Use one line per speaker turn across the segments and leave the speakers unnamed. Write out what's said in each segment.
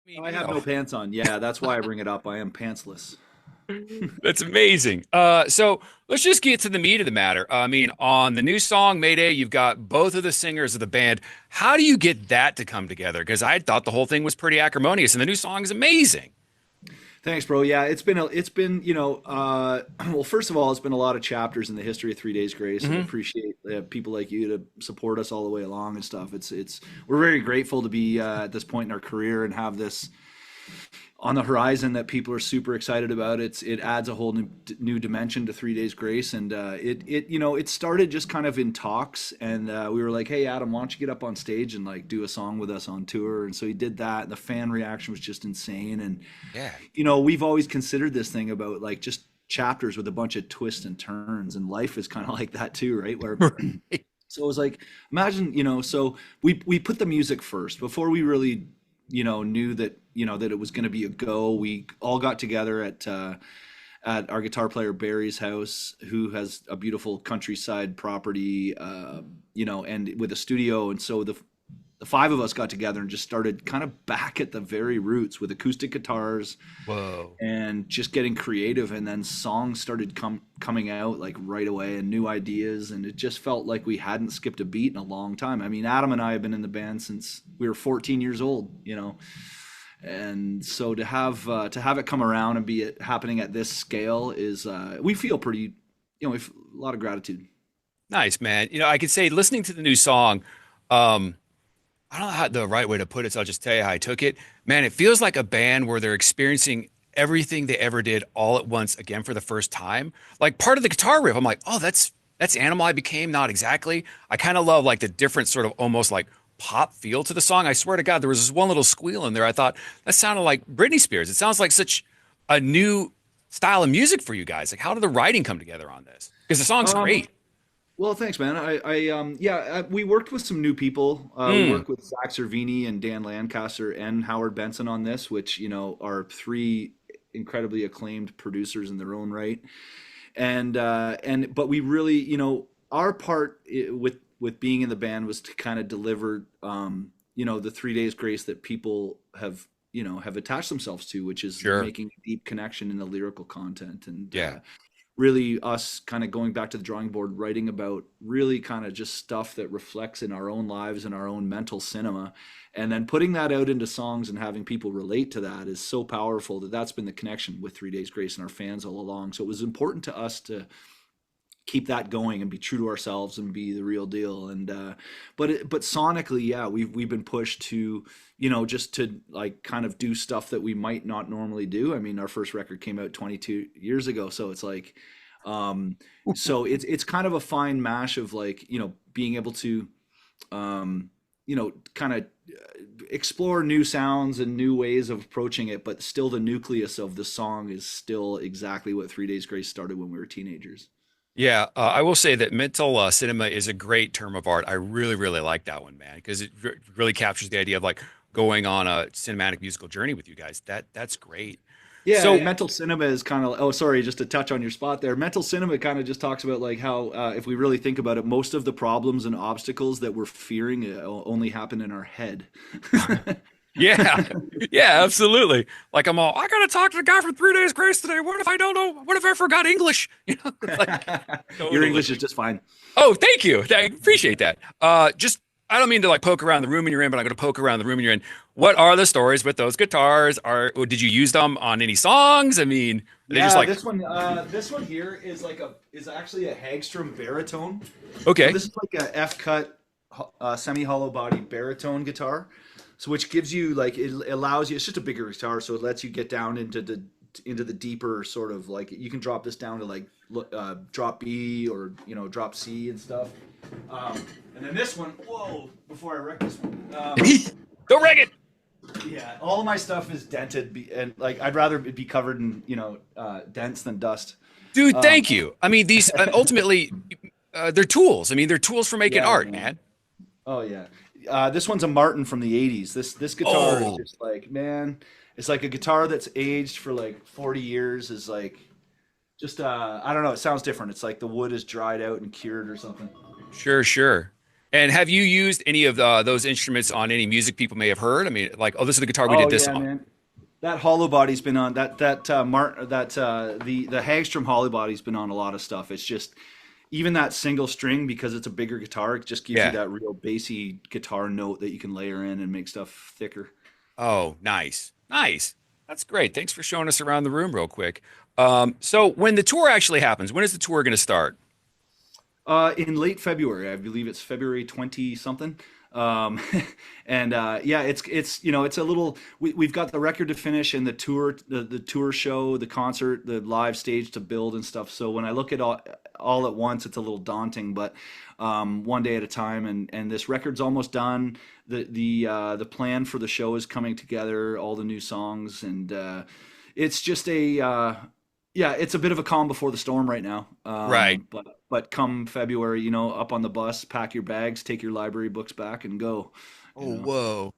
I mean,
I have no pants on. Yeah, that's why I bring it up. I am pantsless.
that's amazing. So let's just get to the meat of the matter. I mean, on the new song Mayday, you've got both of the singers of the band. How do you get that to come together? Because I thought the whole thing was pretty acrimonious, and the new song is amazing.
Thanks, bro. Yeah, it's been, well, first of all, it's been a lot of chapters in the history of 3 Days Grace, and I
Hmm.
appreciate people like you to support us all the way along and stuff. We're very grateful to be at this point in our career and have this on the horizon that people are super excited about. It adds a whole new dimension to 3 Days Grace, and it started just kind of in talks, and we were like, hey Adam, why don't you get up on stage and like do a song with us on tour? And so he did that. And the fan reaction was just insane, and
Yeah.
we've always considered this thing about like just chapters with a bunch of twists and turns, and life is kind of like that too, right? Where
Right.
so it was like, imagine, so we put the music first before we really, knew that, that it was going to be a go. We all got together at our guitar player Barry's house, who has a beautiful countryside property, and with a studio. And so the five of us got together and just started kind of back at the very roots with acoustic guitars
Whoa.
and just getting creative, and then songs started coming out like right away, and new ideas, and it just felt like we hadn't skipped a beat in a long time. I mean, Adam and I have been in the band since we were 14 years old, and so to have it come around and be it happening at this scale is we feel pretty, we've a lot of gratitude.
Nice, man. I could say listening to the new song, um, I don't know how the right way to put it, so I'll just tell you how I took it. Man, it feels like a band where they're experiencing everything they ever did all at once again for the first time. Like part of the guitar riff, I'm like, oh, that's Animal I Became, not exactly. I kind of love like the different sort of almost like pop feel to the song. I swear to God, there was this one little squeal in there. I thought that sounded like Britney Spears. It sounds like such a new style of music for you guys. Like, how did the writing come together on this? Because the song's
Um,
great.
Well, thanks, man. We worked with some new people. We
Mm,
worked with Zach Cervini and Dan Lancaster and Howard Benson on this, which, are three incredibly acclaimed producers in their own right. But we really, our part with being in the band was to kind of deliver, the 3 Days Grace that people have attached themselves to, which is
sure.
making a deep connection in the lyrical content, and
Yeah.
really us kind of going back to the drawing board, writing about really kind of just stuff that reflects in our own lives and our own mental cinema, and then putting that out into songs and having people relate to that is so powerful. That's been the connection with 3 Days Grace and our fans all along. So it was important to us to keep that going and be true to ourselves and be the real deal. And but sonically, yeah, we've been pushed to, just to like kind of do stuff that we might not normally do. I mean, our first record came out 22 years ago, so it's like, um it's kind of a fine mash of like, being able to, kind of explore new sounds and new ways of approaching it, but still the nucleus of the song is still exactly what 3 Days Grace started when we were teenagers.
Yeah, I will say that mental cinema is a great term of art. I really, really like that one, man, because it really captures the idea of like going on a cinematic musical journey with you guys. That's great.
Yeah,
So,
and mental cinema is kind of, oh, sorry, just to touch on your spot there. Mental cinema kind of just talks about like how, if we really think about it, most of the problems and obstacles that we're fearing only happen in our head.
yeah, yeah, absolutely. Like I gotta talk to the guy from 3 Days Grace today. What if I don't know? What if I forgot English? Like
Your
totally.
English is just fine.
Oh, thank you. I appreciate that. Just I don't mean to like poke around the room you're in, but I'm going to poke around the room you're in. What are the stories with those guitars? Did you use them on any songs? I mean, are they just
Yeah,
like
this one here is actually a Hagstrom baritone. So
okay,
this is like a F cut, semi hollow body baritone guitar. So which gives you like, it allows you. It's just a bigger guitar, so it lets you get down into the deeper sort of like, you can drop this down to like drop B, or drop C and stuff. Um, and then this one, whoa! Before I wreck this one,
go wreck it,
yeah, all of my stuff is dented, and like I'd rather it be covered in dents than dust.
dude.
Um,
Thank you. I mean, these ultimately they're tools. I mean, they're tools for making
yeah,
art,
man.
man.
Oh yeah. This one's a Martin from the '80s. This guitar is
Oh,
just like, man, it's like a guitar that's aged for like 40 years is like, just I don't know, it sounds different. It's like the wood is dried out and cured or something.
sure, sure. And have you used any of those instruments on any music people may have heard? I mean, like, oh, this is the guitar we did
Oh
this
yeah,
on.
man. That hollow body's been on the Hagstrom hollow body's been on a lot of stuff. It's just even that single string because it's a bigger guitar, it just gives you
Yeah.
that real bassy guitar note that you can layer in and make stuff thicker.
Oh, nice. Nice. That's great. Thanks for showing us around the room real quick. So when the tour actually happens, when is the tour going to start?
In late February, I believe it's February 20 something. Um, and yeah, it's it's a little we've got the record to finish and the tour show, the concert, the live stage to build and stuff. So when I look at all at once, it's a little daunting, but one day at a time. And this record's almost done. The plan for the show is coming together, all the new songs, and it's just a yeah, it's a bit of a calm before the storm right now.
Right.
But come February, up on the bus, pack your bags, take your library books back, and go. You
Oh,
know.
whoa.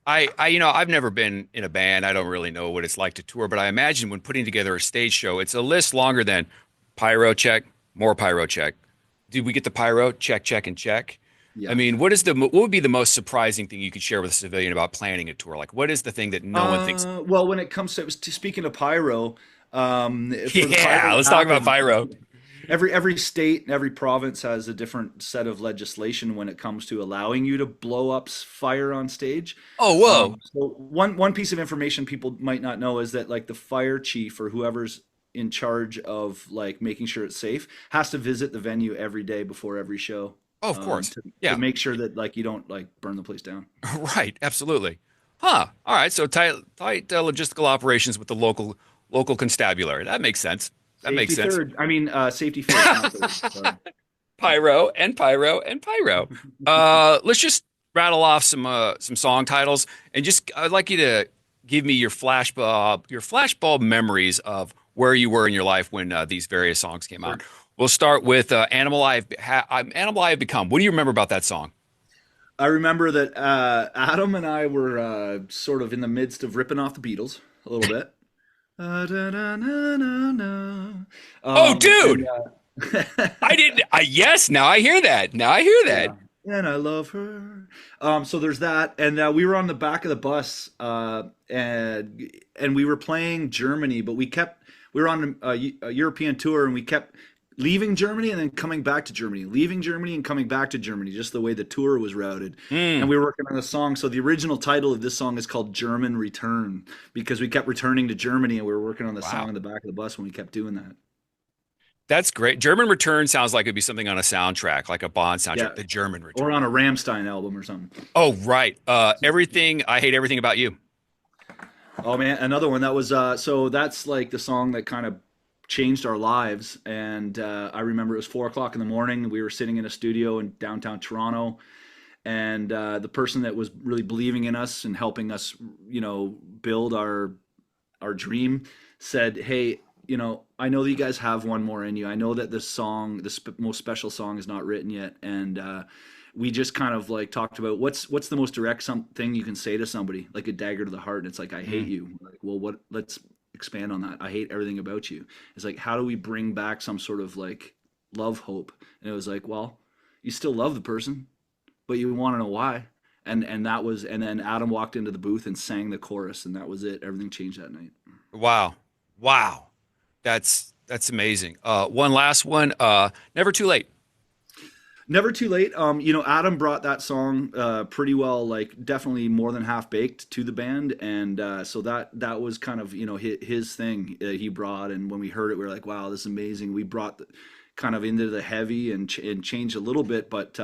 I've never been in a band. I don't really know what it's like to tour, but I imagine when putting together a stage show, it's a list longer than pyro check, more pyro check. Did we get the pyro? Check, check, and check. I
Yeah.
mean, what would be the most surprising thing you could share with a civilian about planning a tour? Like, what is the thing that no one thinks?
Well, when it comes to speaking of pyro, for the pyro
Yeah,
to
let's talk about
happen,
pyro.
every state and every province has a different set of legislation when it comes to allowing you to blow up fire on stage.
Oh, whoa.
So one piece of information people might not know is that like the fire chief or whoever's in charge of like making sure it's safe has to visit the venue every day before every show,
Oh, of course.
to
Yeah.
make sure that like you don't like burn the place down.
Right. Absolutely. Huh. All right. So tight logistical operations with the local constabulary. That makes sense. That makes
Safety
sense.
third. I mean, safety first, not third. Sorry.
Pyro and pyro and pyro. Let's just rattle off some song titles and just I'd like you to give me your flashbulb memories of where you were in your life when these various songs came out.
Sure.
We'll start with Animal I Have Become. What do you remember about that song?
I remember that Adam and I were sort of in the midst of ripping off the Beatles a little bit. Da-da-na-na-na.
Oh,
And
dude, I didn't. Yes, now I hear that. Now I hear that.
yeah, and I love her. So there's that, and we were on the back of the bus, and we were playing Germany, but we were on a European tour, and we kept leaving Germany and then coming back to Germany, leaving Germany and coming back to Germany, just the way the tour was routed. And
Mm,
we were working on the song. So the original title of this song is called German Return because we kept returning to Germany and we were working on the song
wow.
in the back of the bus when we kept doing that.
That's great. German Return sounds like it'd be something on a soundtrack, like a Bond
Yeah.
soundtrack. The German
Or
Return.
on a Ramstein album or something.
Oh, right. Everything. I hate everything about you.
Oh man, another one that was so that's like the song that kind of changed our lives. And I remember it was 4 o'clock in the morning. We were sitting in a studio in downtown Toronto, and the person that was really believing in us and helping us, build our dream, said, "Hey, I know that you guys have one more in you. I know that this song, most special song, is not written yet, and we just kind of like talked about what's the most direct thing you can say to somebody, like a dagger to the heart. And it's like, I hate
Mm.
you. Like, well, what? Let's expand on that. I hate everything about you. It's like, how do we bring back some sort of like love, hope? And it was like, well, you still love the person, but you want to know why. And then Adam walked into the booth and sang the chorus, and that was it. Everything changed that night.
Wow. Wow. That's amazing. One last one. Never too late.
Never too late. Adam brought that song pretty well, like definitely more than half baked to the band, and so that was kind of his thing he brought. And when we heard it, we were like, "Wow, this is amazing." We brought kind of into the heavy and changed a little bit, but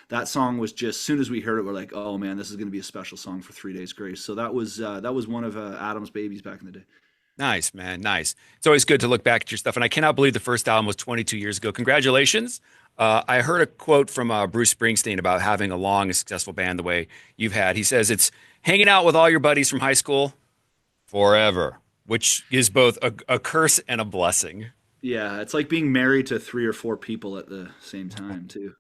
that song was just, soon as we heard it, we're like, "Oh man, this is going to be a special song for 3 Days Grace." So that was one of Adam's babies back in the day.
Nice, man. Nice. It's always good to look back at your stuff. And I cannot believe the first album was 22 years ago. Congratulations. I heard a quote from Bruce Springsteen about having a long and successful band the way you've had. He says it's hanging out with all your buddies from high school forever, which is both a curse and a blessing.
Yeah, it's like being married to three or four people at the same time too.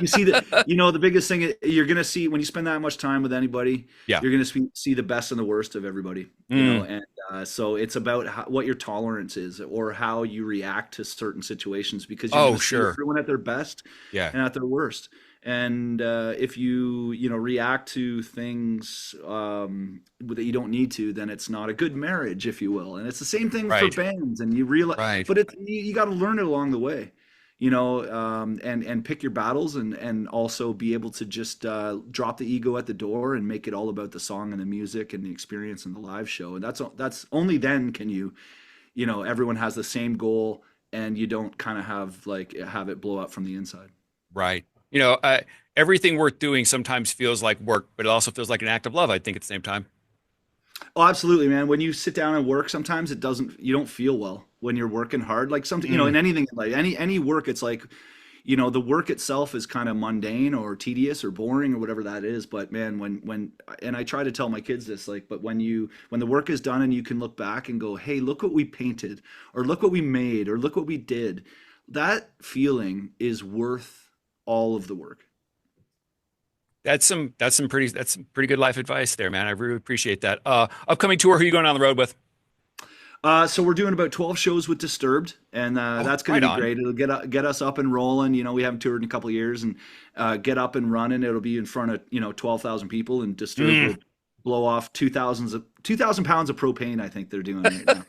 You see the biggest thing you're gonna see when you spend that much time with anybody,
Yeah.
you're gonna see the best and the worst of everybody,
Mm.
and so it's about what your tolerance is or how you react to certain situations because you're
Oh,
gonna see
sure.
everyone at their best
Yeah.
and at their worst. And if you react to things that you don't need to, then it's not a good marriage, if you will. And it's the same thing for
Right.
bands. And you realize,
Right.
but you got to learn it along the way, and pick your battles and also be able to just drop the ego at the door and make it all about the song and the music and the experience and the live show. And that's only then can everyone has the same goal and you don't kind of have it blow up from the inside.
Right. Everything worth doing sometimes feels like work, but it also feels like an act of love, I think, at the same time.
Oh, absolutely, man. When you sit down and work, sometimes you don't feel well when you're working hard. Like something,
Mm.
in anything, like any work, it's like, the work itself is kind of mundane or tedious or boring or whatever that is. But man, and I try to tell my kids this, like, but when the work is done and you can look back and go, hey, look what we painted, or look what we made, or look what we did, that feeling is worth all of the work.
That's some pretty good life advice there, man. I really appreciate that. Upcoming tour, who are you going on the road with?
So we're doing about 12 shows with Disturbed, and
Oh,
that's going to
right
be
on.
great. It'll get us up and rolling. We haven't toured in a couple of years, and get up and running. It'll be in front of 12,000 people, and Disturbed
Mm.
will blow off 2,000 pounds of propane. I think they're doing right now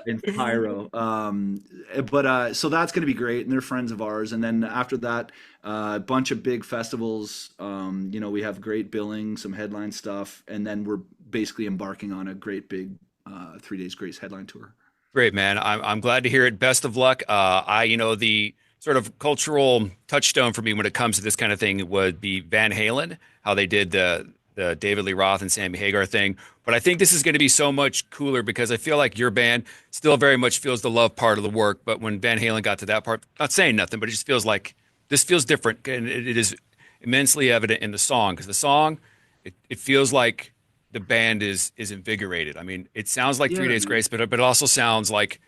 in pyro. But so that's going to be great, and they're friends of ours. And then after that, a bunch of big festivals. We have great billing, some headline stuff, and then we're basically embarking on a great big 3 days Grace headline tour.
Great, man. I'm glad to hear it. Best of luck. The sort of cultural touchstone for me when it comes to this kind of thing would be Van Halen, how they did the David Lee Roth and Sammy Hagar thing. But I think this is going to be so much cooler because I feel like your band still very much feels the love part of the work. But when Van Halen got to that part, not saying nothing, but it just feels like this feels different, and it is immensely evident in the song because the song, it feels like the band is invigorated. I mean, it sounds like Three
Yeah,
Days
man.
Grace, but it also sounds like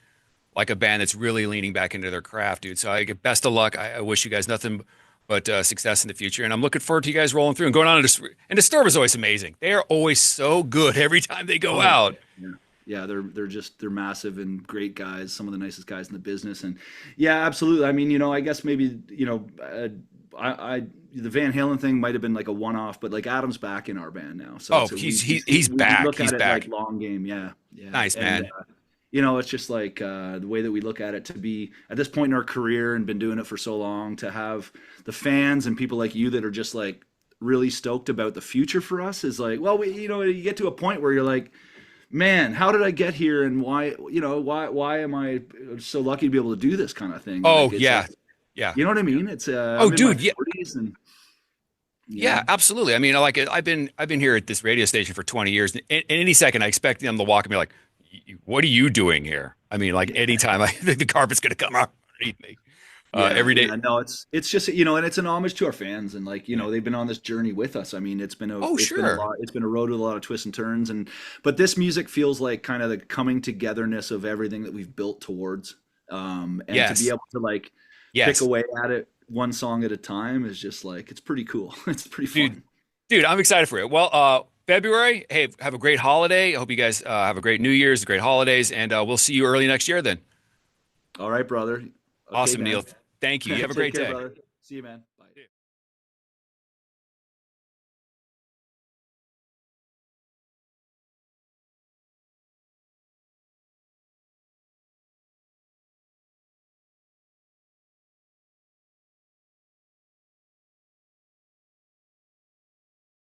a band that's really leaning back into their craft, dude. So I get best of luck. I wish you guys nothing but success in the future, and I'm looking forward to you guys rolling through and going on. And Disturb is always amazing. They are always so good every time they go
Oh yeah,
out.
yeah, yeah. They're massive and great guys. Some of the nicest guys in the business. And yeah, absolutely. I mean, I guess maybe I the Van Halen thing might have been like a one-off, but like Adam's back in our band now, so
Oh,
it's a,
he's
we
back.
look
He's
at it like
back.
long game. Yeah, yeah.
Nice,
And
man.
it's just like the way that we look at it to be at this point in our career and been doing it for so long to have the fans and people like you that are just like really stoked about the future for us is like, well, you get to a point where you're like, man, how did I get here and why am I so lucky to be able to do this kind of thing?
Oh
Like it's like,
yeah, yeah.
you know what I mean? It's
Oh,
I'm in my
dude, yeah,
40s and
yeah, absolutely. I mean, like I've been here at this radio station for 20 years, and any second I expect them to walk and be like, "What are you doing here?" I mean, like anytime I think the carpet's gonna come out underneath me
yeah,
every day.
yeah, no, it's just and it's an homage to our fans and like
Yeah.
they've been on this journey with us. I mean,
Oh,
it's been a
sure.
lot, it's been a road with a lot of twists and turns, but this music feels like kind of the coming togetherness of everything that we've built towards. And to be
Yes.
able to like pick
Yes.
away at it one song at a time is just like it's pretty cool. It's pretty
Dude,
fun.
dude, I'm excited for it. Well, February, hey, have a great holiday. I hope you guys have a great New Year's, great holidays, and we'll see you early next year then.
All right, brother. Okay,
Awesome, Neil.
man.
Thank you. You have a
Take
great
care,
day.
brother. See you, man.